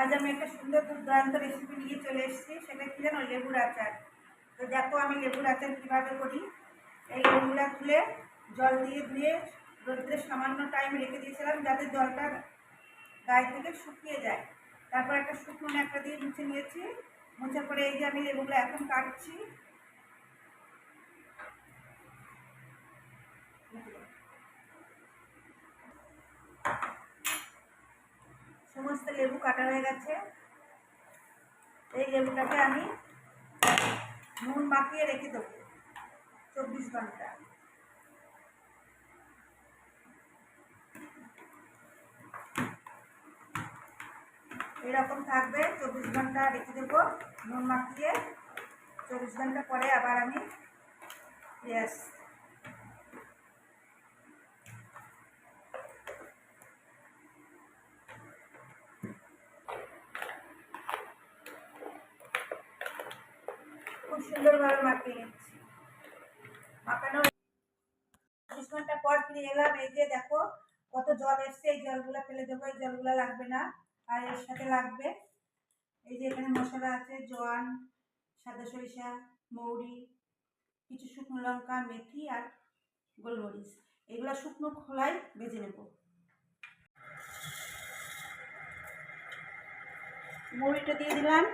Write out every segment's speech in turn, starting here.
আজ আমি একটা সুন্দর দুর্দান্ত রেসিপি নিয়ে চলে এসেছি। সেটা কি জানো? লেবুর আচার। তো দেখো আমি লেবুর আচার কীভাবে করি। এই লেবুটা তুলে জল দিয়ে ধুয়ে রোদ্রে সামান্য টাইম রেখে দিয়েছিলাম যাতে জলটা গায়ে থেকে শুকিয়ে যায়। তারপর একটা শুকনো ন্যাকড়া দিয়ে মুছে নিয়েছি। মুছে পরে এই যে আমি লেবুগুলো এখন কাটছি। সমস্ত লেবু কাটা হয়ে গেছে। এই লেবুটাকে আমি নুন মাখিয়ে রেখে দেবো 24 ঘন্টা। এরকম থাকবে, 24 ঘন্টা রেখে দেবো নুন মাখিয়ে। 24 ঘন্টা পরে আবার আমি খুব সুন্দরভাবে মাখিয়ে নিচ্ছি। মাখানো 24 ঘন্টা পর ফিরে এলাম। এই যে দেখো কত জল এসছে। এই জলগুলো ফেলে দেবো, এই জলগুলো লাগবে না। আর এর সাথে লাগবে এই যে এখানে মশলা আছে, জোয়ান, সাদা সরিষা, মৌরি, কিছু শুকনো লঙ্কা, মেথি আর গোলমরিচ। এগুলো শুকনো খোলায় ভেজে নেব। মৌরিটা দিয়ে দিলাম।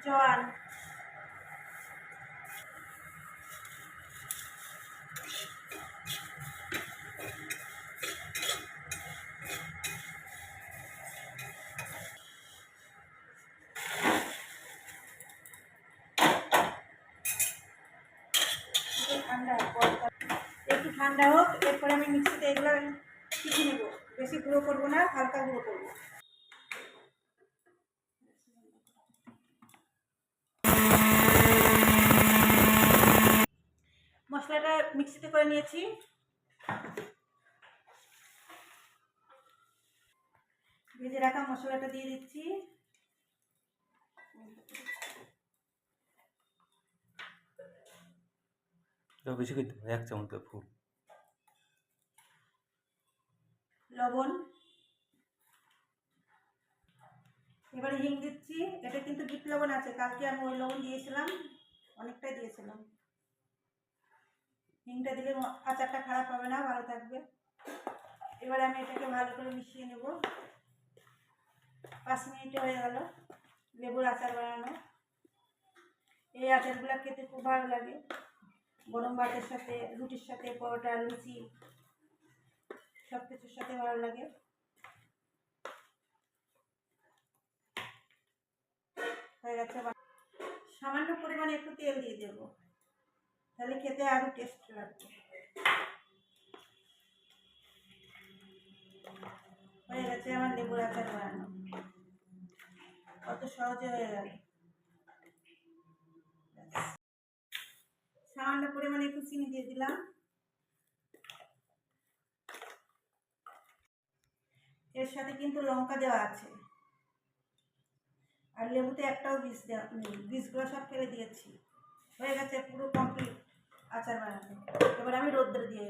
জোয়ান, একটু ঠান্ডা হোক, এরপরে আমি মিক্সিতে এগুলো পিষে নেব। বেশি গুঁড়ো করবো না, হালকা গুঁড়ো করবো। মশলাটা মিক্সিতে করে নিয়েছি। ভেজে রাখা মশলাটা দিয়ে দিচ্ছি। বেশি করে দেবো, 1 চামচ ফুল লবণ, এবারে হিং দিচ্ছি। এটা কিন্তু বিট লবণ আছে, কালকে আমি ওই লবণ দিয়েছিলাম, অনেকটাই দিয়েছিলাম। হিংটা দিলে আচারটা খারাপ হবে না, ভালো থাকবে। এবারে আমি এটাকে ভালো করে মিশিয়ে নেব। 5 মিনিট হয়ে গেল লেবুর আচার বানানো। এই আচারগুলো খেতে খুব ভালো লাগে, গরম ভাতের সাথে, রুটির সাথে, পরোটা, লুচি, সব কিছুর সাথে ভালো লাগে। হয়ে গেছে। সামান্য পরিমাণে একটু তেল দিয়ে দেবো, তাহলে খেতে আরো টেস্ট লাগবে। হয়ে গেছে আমার লেবুর আচার বানানো, কত সহজে হয়ে গেল। সামান্য পরিমাণে একটু চিনি দিয়ে দিলাম। এর সাথে কিন্তু লঙ্কা দেওয়া আছে, আর লেবুতে একটাও বীজ দেওয়া নেই, বীজগুলো সব ফেলে দিয়েছি। হয়ে গেছে পুরো কমপ্লিট আচার বানানো। এবার আমি রোদ্রে দিয়ে